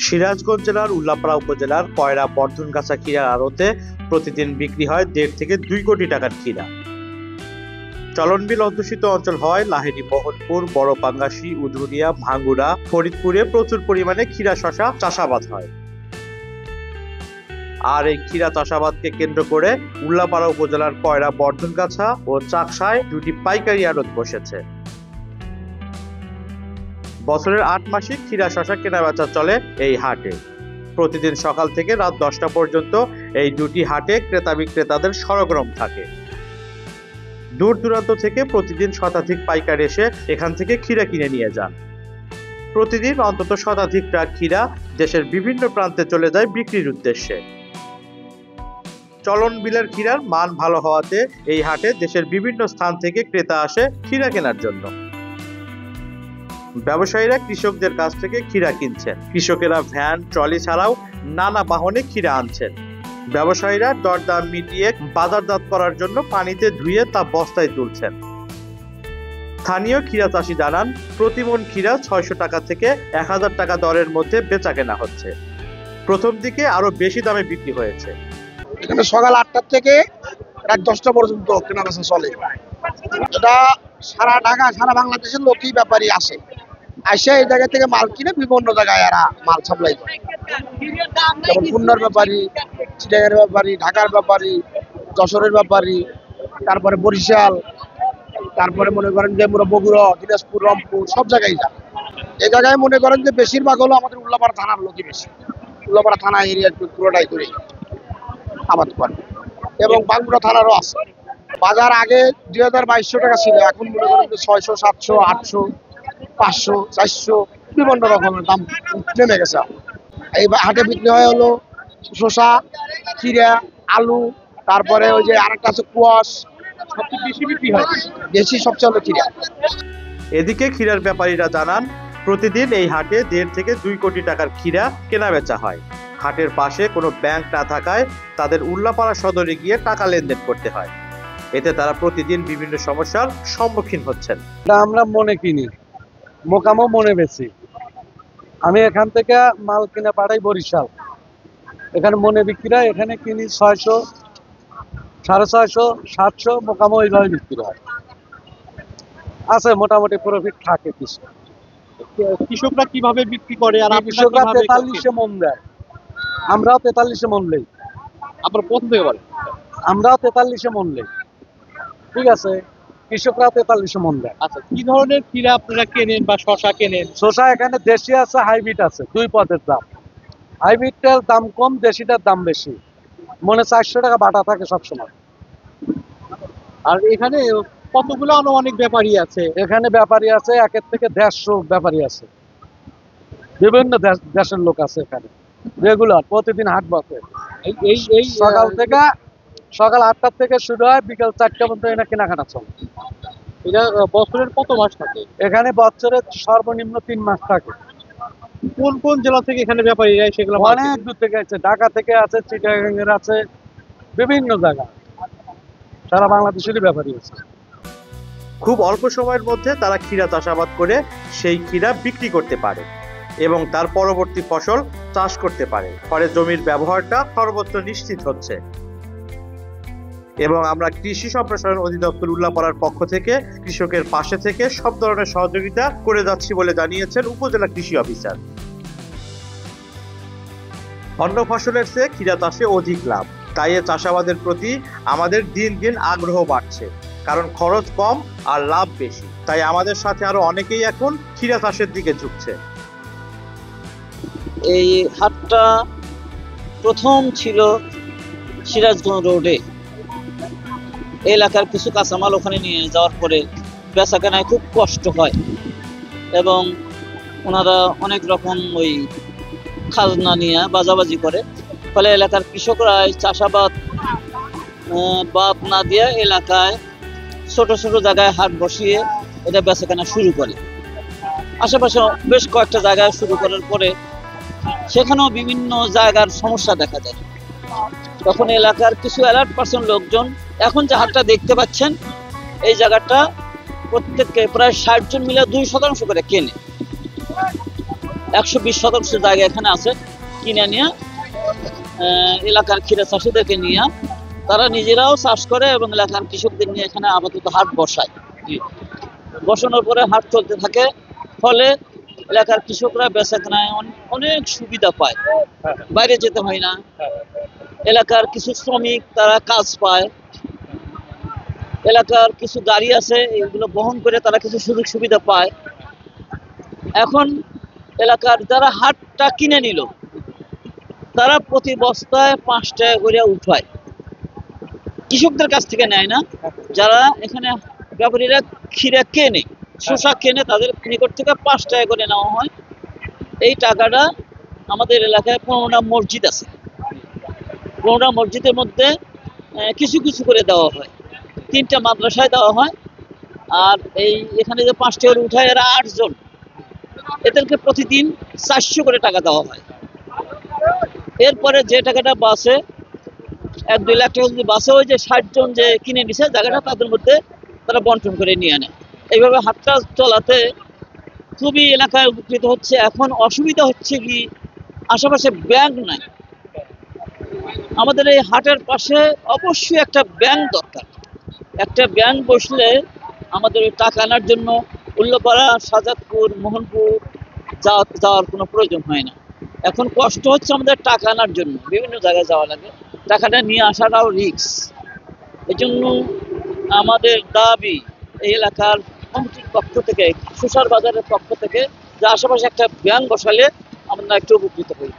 সিরাজগঞ্জ জেলার উল্লাপাড়া উপজেলার কয়রা বর্ধনগাছা ক্ষীরার আড়তে প্রতিদিন বিক্রি হয় 1.5 থেকে 2 কোটি টাকার ক্ষীরা। চলনবিল অধ্যুষিত অঞ্চল হয় লাহিড়ী, মোহনপুর, বড় পাঙ্গাসী, উধুরিয়া, ভাঙ্গুড়া, ফরিদপুরে প্রচুর পরিমাণে ক্ষীরা শশা চাষাবাদ হয়। আর এই ক্ষীরা চাষাবাদকে কেন্দ্র করে উল্লাপাড়া উপজেলার কয়রা বর্ধনগাছা ও চাকসায় দুটি পাইকারি আড়ত বসেছে। বছরের 8 মাসই ক্ষীরা শশা কেনাবেচা চলে এই হাটে। প্রতিদিন সকাল থেকে রাত 10টা পর্যন্ত এই দুটি হাটে ক্রেতা বিক্রেতাদের সরগরম থাকে। দূর দূরান্ত থেকে প্রতিদিন শতাধিক পাইকার এসে এখান থেকে ক্ষীরা কিনে নিয়ে যান। প্রতিদিন অন্তত শতাধিক ট্রাক ক্ষীরা দেশের বিভিন্ন প্রান্তে চলে যায় বিক্রির উদ্দেশ্যে। চলন বিলের ক্ষীরার মান ভালো হওয়াতে এই হাটে দেশের বিভিন্ন স্থান থেকে ক্রেতা আসে ক্ষীরা কেনার জন্য। ব্যবসায়ীরা কৃষকদের কাছ থেকে ক্ষীরা কিনছেন, কৃষকেরা ভ্যান, ট্রলি ছাড়াও নানা বাহনে ক্ষীরা আনছেন। ব্যবসায়ীরা দরদাম মিটিয়ে বাজারজাত করার জন্য পানিতে ধুয়ে তা বস্তায় তুলছেন। স্থানীয় ক্ষীরা চাষি জানান, প্রতি মণ ক্ষীরা 600 টাকা থেকে 1000 টাকা দরের মধ্যে বেচা কেনা হচ্ছে। প্রথম দিকে আরো বেশি দামে বিক্রি হয়েছে। এখানে সকাল 8টা থেকে রাত 10টা পর্যন্ত কেনাবেচা চলে। এটা সারা ঢাকা, সারা বাংলাদেশের লোকই ব্যাপারী আসে, এই জায়গা থেকে মাল কিনে বিভিন্ন জায়গায় এরা মাল সাপ্লাই করে। যেমন খুলনার ব্যাপারী, চিটাগাংয়ের ব্যাপারী, ঢাকার ব্যাপারী, যশোরের ব্যাপারী, তারপরে বরিশাল, তারপরে মনে করেন যে বগুড়া, দিনাজপুর, রংপুর, সব জায়গায় যায়। এই জায়গায় মনে করেন যে বেশিরভাগ হলো আমাদের উল্লাপাড়া থানার লোকই বেশি। উল্লাপাড়া থানা এরিয়া পুরোটাই করে আবাদ করে, এবং বাঙ্গুড়া থানারও আছে। বাজার আগে 2200 টাকা ছিল, এখন মনে করেন যে 600, 700, 800, 500, 400 বিভিন্ন রকমের দাম নেমে গেছে। এই হাটে বিক্রি হয় হলো শসা, ক্ষীরা, আলু, তারপরে ওই যে আরেকটা আছে কুয়াশ, সবচেয়ে বেশি বিক্রি হয়, বেশি সবচেয়ে হলো ক্ষীরা। এদিকে ক্ষীরার ব্যাপারীরা জানান, প্রতিদিন এই হাটে 1.5 থেকে 2 কোটি টাকার ক্ষীরা কেনা বেচা হয়। হাটের পাশে কোনো ব্যাংক না থাকায় তাদের উল্লাপাড়া সদরে গিয়ে টাকা লেনদেন করতে হয়। এতে তারা প্রতিদিন বিভিন্ন সমস্যার সম্মুখীন হচ্ছেন। আমরা মনে কিনি, মোকামও মনে বেশি। আমি এখান থেকে মাল কিনে পাঠাই বরিশাল, এখানে মনে বিক্রি হয়, এখানে কিনি 600, 650, 700, মোকামও এইভাবে বিক্রি হয়। আছে মোটামুটি প্রফিট থাকে। কৃষকরা কিভাবে বিক্রি করে? আর কৃষকরা 43-এ মন দেয়, আমরাও 43-এ মন নেই। আপনার প্রথম থেকে বলেন। আমরাও 43-এ মন নেই, ঠিক আছে। কৃষকরা 43-এ মন দেয়। আচ্ছা, কি ধরনের ক্ষীরা আপনারা কেনেন বা শশা কেনেন? শসা এখানে দেশি আছে, হাইব্রিড আছে, 2 পদের দাম। হাইব্রিডটার দাম কম, দেশিটার দাম বেশি। মনে 400 টাকা বাটা থাকে সবসময়। আর এখানে কতগুলো আনুমানিক ব্যাপারী আছে? এখানে ব্যাপারী আছে 1 থেকে 150 ব্যাপারী আছে, বিভিন্ন দেশের লোক আছে এখানে। রেগুলার প্রতিদিন হাট বসে। এই সকাল 8টা থেকে শুরু হয়, বিকাল 4টা পর্যন্ত এখানে কেনাকাটা চলে। এটা বছরের কত মাস থাকে? এখানে বছরের সর্বনিম্ন 3 মাস থাকে। কোন কোন জেলা থেকে এখানে ব্যাপারীরা সেগুলো? অনেক দূর থেকে আছে, ঢাকা থেকে আছে, চিটাগাংয়ের আছে, বিভিন্ন জায়গা, সারা বাংলাদেশেরই ব্যাপারী আছে। খুব অল্প সময়ের মধ্যে তারা ক্ষীরা চাষাবাদ করে সেই ক্ষীরা বিক্রি করতে পারে এবং তার পরবর্তী ফসল চাষ করতে পারে। ফলে জমির ব্যবহারটা সর্বত্র নিশ্চিত হচ্ছে। এবং আমরা কৃষি সম্প্রসারণ অধিদপ্তর উল্লাপাড়ার পক্ষ থেকে কৃষকের পাশে থেকে সব ধরনের সহযোগিতা করে যাচ্ছি বলে জানিয়েছেন উপজেলা কৃষি অফিসার। অন্য ফসলের চেয়ে ক্ষীরা চাষে অধিক লাভ, তাই এ চাষাবাদের প্রতি আমাদের দিন দিন আগ্রহ বাড়ছে। কারণ খরচ কম আর লাভ বেশি, তাই আমাদের সাথে আরো অনেকেই এখন ক্ষীরা চাষের দিকে ঝুঁকছে। এই হাটটা প্রথম ছিল সিরাজগঞ্জ রোডে। এলাকার কিছু কাঁচামাল ওখানে নিয়ে যাওয়ার পরে বেচা কেনায় খুব কষ্ট হয়, এবং ওনারা অনেক রকম ওই খাজনা নিয়ে বাজাবাজি করে। ফলে এলাকার কৃষকরা চাষাবাদ বাদ না দিয়ে এলাকায় ছোট ছোট জায়গায় হাট বসিয়ে এটা বেচা কেনা শুরু করে। আশেপাশে বেশ কয়েকটা জায়গায় শুরু করার পরে সেখানেও বিভিন্ন জায়গার সমস্যা দেখা যায়। তখন এলাকার কিছু অ্যালার্ট পার্সন লোকজন এখন যে হাটটা দেখতে পাচ্ছেন, এই জায়গাটা প্রত্যেককে প্রায় 60 জন মিলে 2% করে কেনে। 120 শতাংশ জায়গা এখানে আছে, কিনে নিয়ে এলাকার ক্ষীরা চাষিদেরকে নিয়ে তারা নিজেরাও চাষ করে এবং এলাকার কৃষকদের নিয়ে এখানে আপাতত হাট বসায়। বসানোর পরে হাট চলতে থাকে, ফলে এলাকার কৃষকরা বেচাকেনায় অনেক সুবিধা পায়, বাইরে যেতে হয় না। এলাকার কিছু শ্রমিক তারা কাজ পায়, এলাকার কিছু গাড়ি আছে এগুলো বহন করে তারা কিছু সুযোগ সুবিধা পায়। এখন এলাকার যারা হাটটা কিনে নিল তারা প্রতি বস্তায় 5 টাকা করে উঠায়, কৃষকদের কাছ থেকে নেয় না। যারা এখানে ব্যাপারীরা ক্ষীরা কেনে, শসা কেনে, তাদের নিকট থেকে 5 টাকা করে নেওয়া হয়। এই টাকাটা আমাদের এলাকায় 15টা মসজিদ আছে, 15টা মসজিদের মধ্যে কিছু কিছু করে দেওয়া হয়, 3টা মাদ্রাসায় দেওয়া হয়। আর এখানে যে 5 টাকা উঠায় এরা 8 জন, এদেরকে প্রতিদিন 400 করে টাকা দেওয়া হয়। এরপরে যে টাকাটা বাঁচে, 1-2 লাখ টাকা যদি বাঁচে, ওই যে 60 জন যে কিনে নিছে জায়গাটা তাদের মধ্যে তারা বন্টন করে নিয়ে নেয়। এইভাবে হাটটা চলাতে খুবই এলাকায় উপকৃত হচ্ছে। এখন অসুবিধা হচ্ছে কি, আশেপাশে ব্যাংক নাই। আমাদের এই হাটের পাশে অবশ্যই একটা ব্যাংক দরকার। একটা ব্যাংক বসলে আমাদের টাকা আনার জন্য উল্লাপাড়া, সাজাদপুর, মোহনপুর যাওয়ার কোনো প্রয়োজন হয় না। এখন কষ্ট হচ্ছে আমাদের টাকা আনার জন্য, বিভিন্ন জায়গায় যাওয়া লাগে, টাকাটা নিয়ে আসাটাও রিস্ক। এই জন্য আমাদের দাবি এই এলাকার কমিটির পক্ষ থেকে, সুসার বাজারের পক্ষ থেকে, যে আশেপাশে একটা ব্যাংক বসালে আমরা একটু উপকৃত হই।